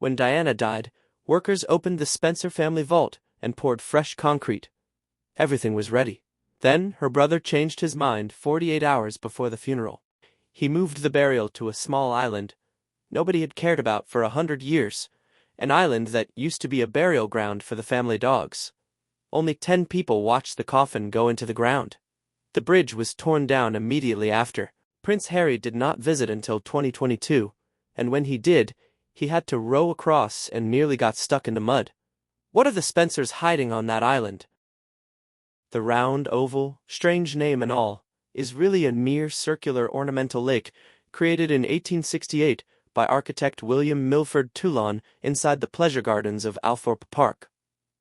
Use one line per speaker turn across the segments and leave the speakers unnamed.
When Diana died, workers opened the Spencer family vault and poured fresh concrete. Everything was ready. Then her brother changed his mind 48 hours before the funeral. He moved the burial to a small island nobody had cared about for 100 years, an island that used to be a burial ground for the family dogs. Only 10 people watched the coffin go into the ground. The bridge was torn down immediately after. Prince Harry did not visit until 2022, and when he did, he had to row across and nearly got stuck in the mud. What are the Spencers hiding on that island? The round, oval, strange name and all, is really a mere circular ornamental lake created in 1868 by architect William Milford Toulon inside the pleasure gardens of Althorp Park.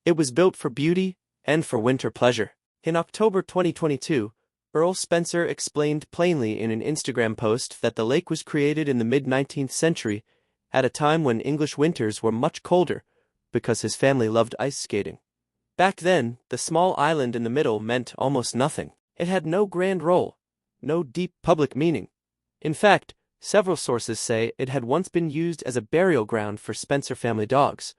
It was built for beauty and for winter pleasure. In October 2022, Earl Spencer explained plainly in an Instagram post that the lake was created in the mid-19th century, at a time when English winters were much colder, because his family loved ice skating. Back then, the small island in the middle meant almost nothing. It had no grand role, no deep public meaning. In fact, several sources say it had once been used as a burial ground for Spencer family dogs,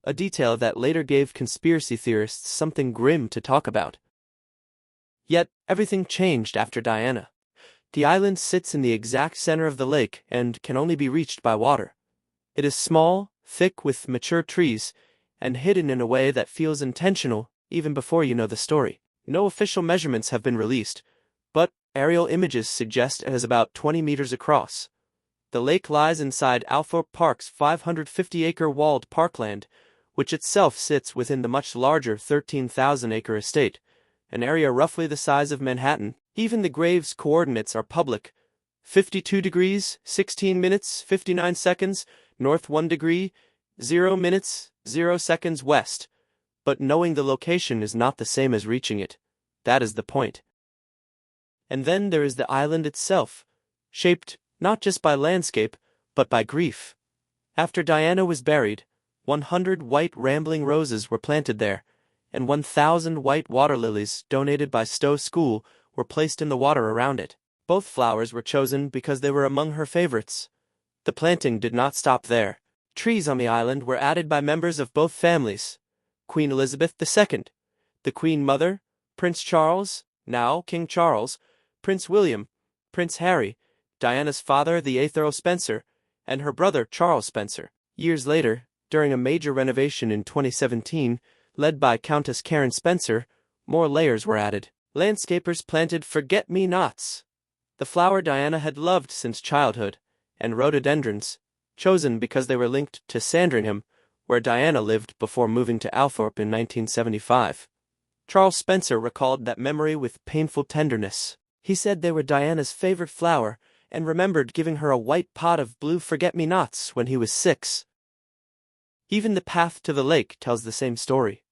a detail that later gave conspiracy theorists something grim to talk about. Yet, everything changed after Diana. The island sits in the exact center of the lake and can only be reached by water. It is small, thick with mature trees, and hidden in a way that feels intentional even before you know the story. No official measurements have been released, but aerial images suggest it is about 20 meters across. The lake lies inside Althorp Park's 550-acre walled parkland, which itself sits within the much larger 13,000-acre estate, an area roughly the size of Manhattan. Even the grave's coordinates are public: 52 degrees, 16 minutes, 59 seconds, north 1 degree, 0 minutes, 0 seconds west. But knowing the location is not the same as reaching it. That is the point. And then there is the island itself, shaped not just by landscape, but by grief. After Diana was buried, 100 white rambling roses were planted there, and 1,000 white water lilies donated by Stowe School were placed in the water around it. Both flowers were chosen because they were among her favorites. The planting did not stop there. Trees on the island were added by members of both families: Queen Elizabeth II, the Queen Mother, Prince Charles, now King Charles, Prince William, Prince Harry, Diana's father, the 8th Earl Spencer, and her brother Charles Spencer. Years later, during a major renovation in 2017, led by Countess Karen Spencer, more layers were added. Landscapers planted forget-me-nots, the flower Diana had loved since childhood, and rhododendrons, chosen because they were linked to Sandringham, where Diana lived before moving to Althorp in 1975. Charles Spencer recalled that memory with painful tenderness. He said they were Diana's favorite flower and remembered giving her a white pot of blue forget-me-nots when he was 6. Even the path to the lake tells the same story.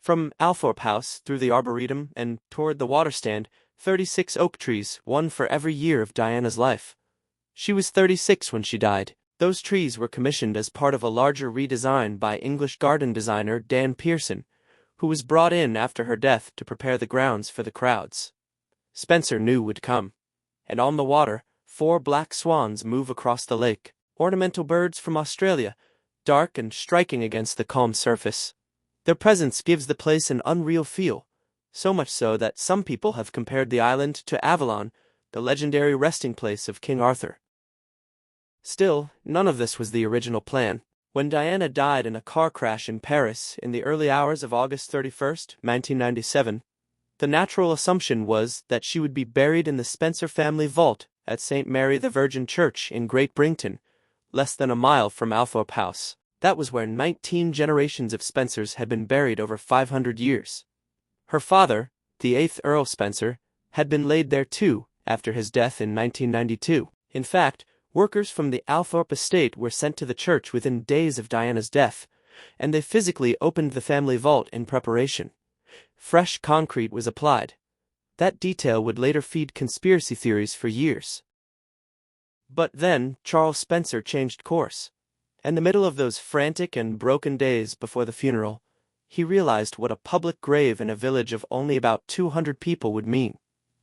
From Althorp House through the Arboretum and toward the water stand, 36 oak trees, one for every year of Diana's life. She was 36 when she died. Those trees were commissioned as part of a larger redesign by English garden designer Dan Pearson, who was brought in after her death to prepare the grounds for the crowds Spencer knew would come. And on the water, 4 black swans move across the lake, ornamental birds from Australia, dark and striking against the calm surface. Their presence gives the place an unreal feel, so much so that some people have compared the island to Avalon, the legendary resting place of King Arthur. Still, none of this was the original plan. When Diana died in a car crash in Paris in the early hours of August 31, 1997, the natural assumption was that she would be buried in the Spencer family vault at St. Mary the Virgin Church in Great Brington, less than a mile from Althorp House. That was where 19 generations of Spencers had been buried over 500 years. Her father, the 8th Earl Spencer, had been laid there too after his death in 1992. In fact, workers from the Althorp estate were sent to the church within days of Diana's death, and they physically opened the family vault in preparation. Fresh concrete was applied. That detail would later feed conspiracy theories for years. But then, Charles Spencer changed course. In the middle of those frantic and broken days before the funeral, he realized what a public grave in a village of only about 200 people would mean.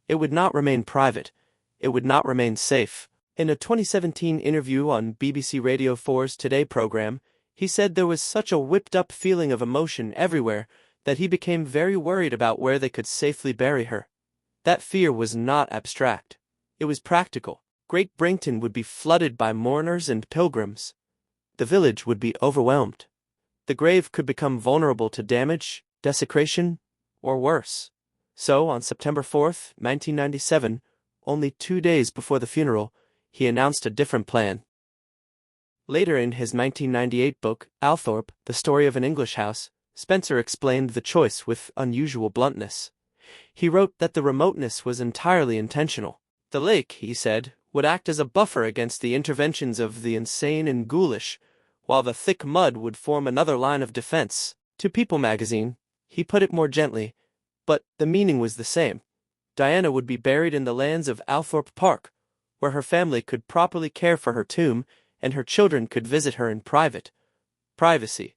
It would not remain private. It would not remain safe. In a 2017 interview on BBC Radio 4's Today program, He said there was such a whipped-up feeling of emotion everywhere that he became very worried about where they could safely bury her. That fear was not abstract. It was practical. Great Brington would be flooded by mourners and pilgrims. The village would be overwhelmed. The grave could become vulnerable to damage, desecration, or worse. So, on September 4, 1997, only 2 days before the funeral, he announced a different plan. Later in his 1998 book, Althorp, The Story of an English House, Spencer explained the choice with unusual bluntness. He wrote that the remoteness was entirely intentional. The lake, he said, would act as a buffer against the interventions of the insane and ghoulish, while the thick mud would form another line of defense. To People magazine, he put it more gently, but the meaning was the same. Diana would be buried in the lands of Althorp Park, where her family could properly care for her tomb and her children could visit her in private. Privacy.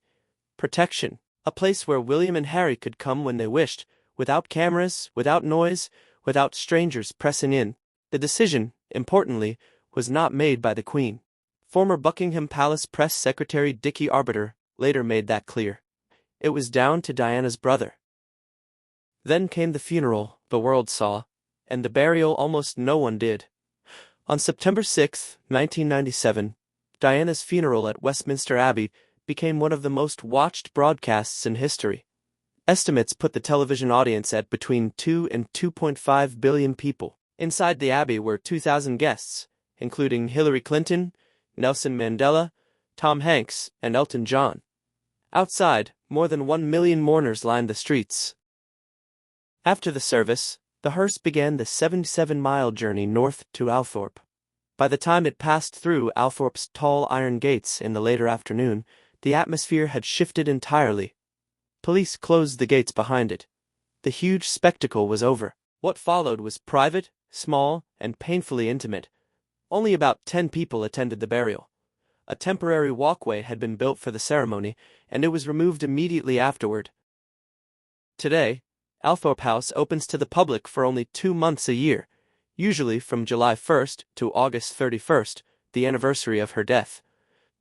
Protection. A place where William and Harry could come when they wished, without cameras, without noise, without strangers pressing in. The decision, importantly, was not made by the Queen. Former Buckingham Palace Press Secretary Dickie Arbiter later made that clear. It was down to Diana's brother. Then came the funeral, the world saw, and the burial almost no one did. On September 6, 1997, Diana's funeral at Westminster Abbey became one of the most watched broadcasts in history. Estimates put the television audience at between 2 and 2.5 billion people. Inside the Abbey were 2,000 guests, including Hillary Clinton, Nelson Mandela, Tom Hanks, and Elton John. Outside, more than 1 million mourners lined the streets. After the service, the hearse began the 77-mile journey north to Althorp. By the time it passed through Althorp's tall iron gates in the later afternoon, the atmosphere had shifted entirely. Police closed the gates behind it. The huge spectacle was over. What followed was private, small, and painfully intimate. Only about 10 people attended the burial. A temporary walkway had been built for the ceremony, and it was removed immediately afterward. Today, Althorp House opens to the public for only 2 months a year, usually from July 1st to August 31st, the anniversary of her death.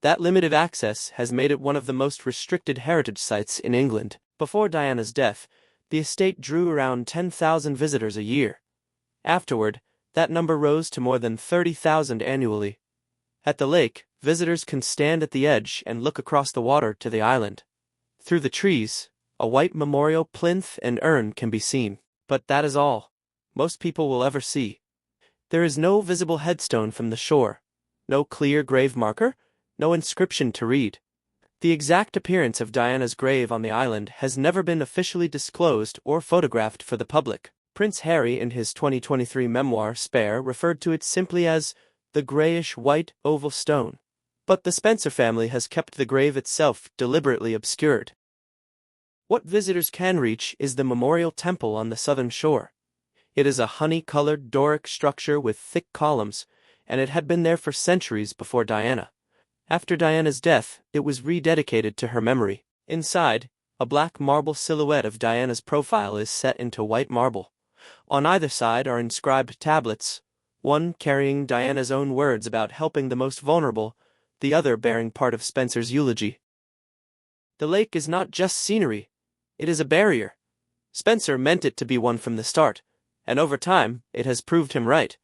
That limited access has made it one of the most restricted heritage sites in England. Before Diana's death, the estate drew around 10,000 visitors a year. Afterward, that number rose to more than 30,000 annually. At the lake, visitors can stand at the edge and look across the water to the island. Through the trees, a white memorial plinth and urn can be seen. But that is all most people will ever see. There is no visible headstone from the shore, no clear grave marker, no inscription to read. The exact appearance of Diana's grave on the island has never been officially disclosed or photographed for the public. Prince Harry, in his 2023 memoir Spare, referred to it simply as the grayish-white oval stone. But the Spencer family has kept the grave itself deliberately obscured. What visitors can reach is the memorial temple on the southern shore. It is a honey-colored Doric structure with thick columns, and it had been there for centuries before Diana. After Diana's death, it was rededicated to her memory. Inside, a black marble silhouette of Diana's profile is set into white marble. On either side are inscribed tablets, one carrying Diana's own words about helping the most vulnerable, the other bearing part of Spencer's eulogy. The lake is not just scenery, it is a barrier. Spencer meant it to be one from the start, and over time, it has proved him right.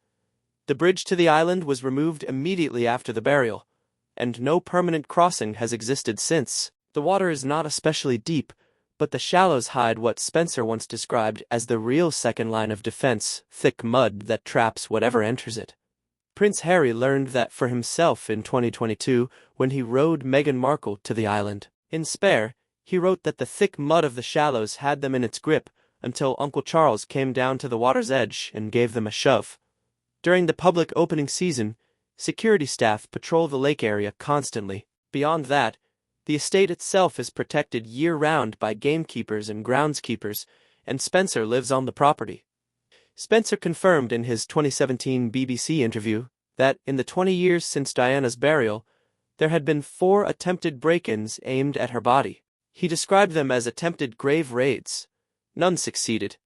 The bridge to the island was removed immediately after the burial, and no permanent crossing has existed since. The water is not especially deep, but the shallows hide what Spencer once described as the real second line of defense, thick mud that traps whatever enters it. Prince Harry learned that for himself in 2022 when he rowed Meghan Markle to the island. In Spare, he wrote that the thick mud of the shallows had them in its grip until Uncle Charles came down to the water's edge and gave them a shove. During the public opening season, security staff patrol the lake area constantly. Beyond that, the estate itself is protected year-round by gamekeepers and groundskeepers, and Spencer lives on the property. Spencer confirmed in his 2017 BBC interview that in the 20 years since Diana's burial, there had been 4 attempted break-ins aimed at her body. He described them as attempted grave raids. None succeeded.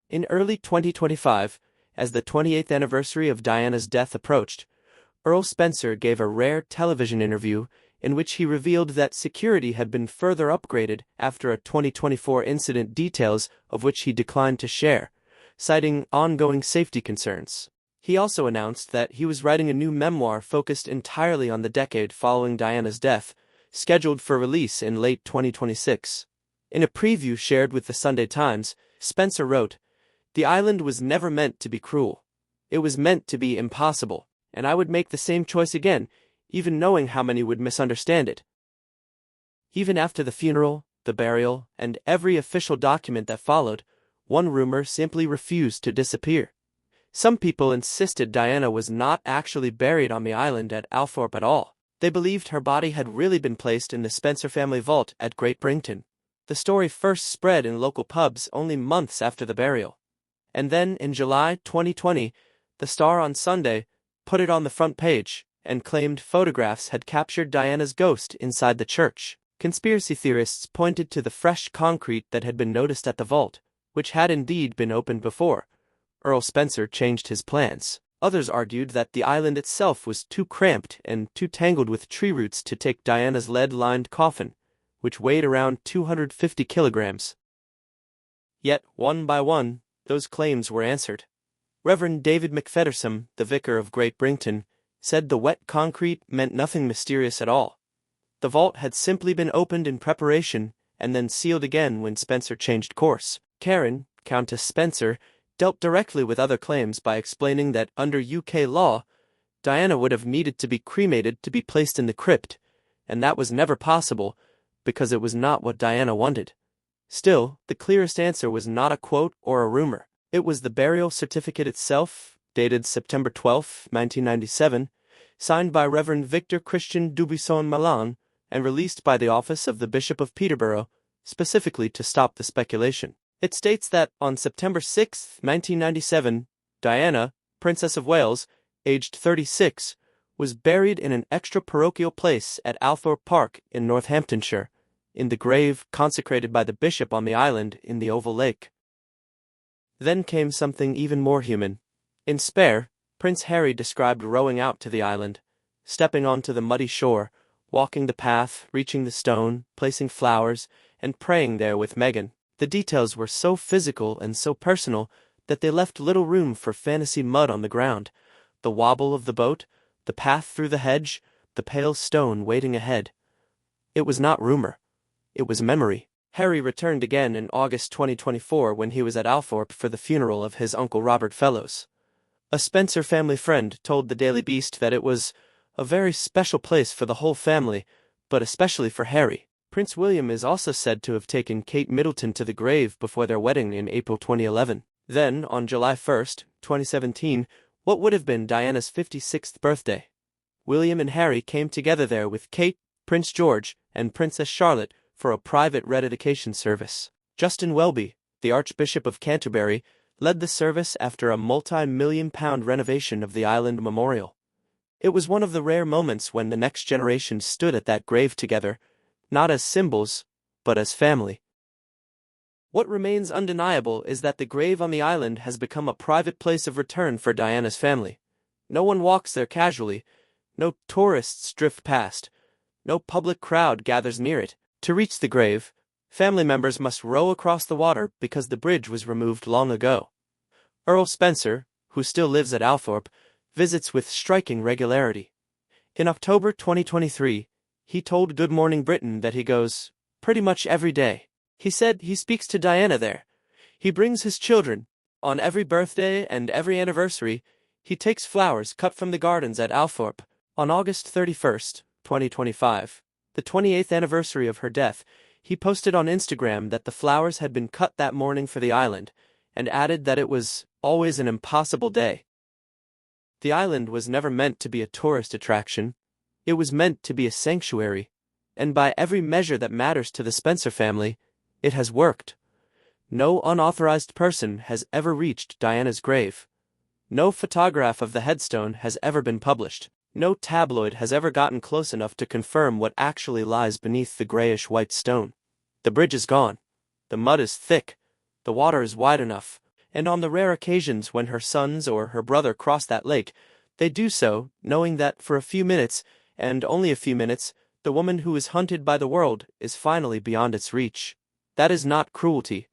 In early 2025, as the 28th anniversary of Diana's death approached, Earl Spencer gave a rare television interview in which he revealed that security had been further upgraded after a 2024 incident, details of which he declined to share, citing ongoing safety concerns. He also announced that he was writing a new memoir focused entirely on the decade following Diana's death, scheduled for release in late 2026. In a preview shared with the Sunday Times, Spencer wrote, "The island was never meant to be cruel. It was meant to be impossible, and I would make the same choice again, even knowing how many would misunderstand it." Even after the funeral, the burial, and every official document that followed, one rumor simply refused to disappear. Some people insisted Diana was not actually buried on the island at Althorp at all. They believed her body had really been placed in the Spencer family vault at Great Brington. The story first spread in local pubs only months after the burial. And then, in July 2020, the Star on Sunday put it on the front page and claimed photographs had captured Diana's ghost inside the church. Conspiracy theorists pointed to the fresh concrete that had been noticed at the vault, which had indeed been opened before. Earl Spencer changed his plans. Others argued that the island itself was too cramped and too tangled with tree roots to take Diana's lead-lined coffin, which weighed around 250 kilograms. Yet, one by one, those claims were answered. Reverend David McFedderson, the vicar of Great Brington, said the wet concrete meant nothing mysterious at all. The vault had simply been opened in preparation and then sealed again when Spencer changed course. Karen, Countess Spencer, dealt directly with other claims by explaining that under UK law, Diana would have needed to be cremated to be placed in the crypt, and that was never possible because it was not what Diana wanted. Still, the clearest answer was not a quote or a rumor. It was the burial certificate itself, dated September 12, 1997, signed by Reverend Victor Christian Dubuisson Malan and released by the office of the Bishop of Peterborough, specifically to stop the speculation. It states that on September 6, 1997, Diana, Princess of Wales, aged 36, was buried in an extra-parochial place at Althorp Park in Northamptonshire, in the grave consecrated by the bishop on the island in the Oval Lake. Then came something even more human. In Spare, Prince Harry described rowing out to the island, stepping onto the muddy shore, walking the path, reaching the stone, placing flowers, and praying there with Meghan. The details were so physical and so personal that they left little room for fantasy mud on the ground, the wobble of the boat, the path through the hedge, the pale stone waiting ahead. It was not rumor. It was memory. Harry returned again in August 2024 when he was at Althorp for the funeral of his uncle Robert Fellows. A Spencer family friend told the Daily Beast that it was a very special place for the whole family, but especially for Harry. Prince William is also said to have taken Kate Middleton to the grave before their wedding in April 2011. Then, on July 1, 2017, what would have been Diana's 56th birthday, William and Harry came together there with Kate, Prince George, and Princess Charlotte for a private rededication service. Justin Welby, the Archbishop of Canterbury, led the service after a multi-million-pound renovation of the island memorial. It was one of the rare moments when the next generation stood at that grave together, not as symbols, but as family. What remains undeniable is that the grave on the island has become a private place of return for Diana's family. No one walks there casually, no tourists drift past, no public crowd gathers near it. To reach the grave, family members must row across the water because the bridge was removed long ago. Earl Spencer, who still lives at Althorp, visits with striking regularity. In October 2023, he told Good Morning Britain that he goes pretty much every day. He said he speaks to Diana there. He brings his children. On every birthday and every anniversary, he takes flowers cut from the gardens at Althorp. On August 31, 2025, the 28th anniversary of her death, he posted on Instagram that the flowers had been cut that morning for the island, and added that it was always an impossible day. The island was never meant to be a tourist attraction. It was meant to be a sanctuary, and by every measure that matters to the Spencer family, it has worked. No unauthorized person has ever reached Diana's grave. No photograph of the headstone has ever been published. No tabloid has ever gotten close enough to confirm what actually lies beneath the grayish-white stone. The bridge is gone. The mud is thick. The water is wide enough. And on the rare occasions when her sons or her brother cross that lake, they do so knowing that for a few minutes, and only a few minutes, The woman who is hunted by the world is finally beyond its reach. That is not cruelty.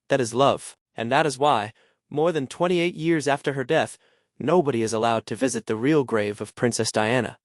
That is love, and that is why, more than 28 years after her death, nobody is allowed to visit the real grave of Princess Diana.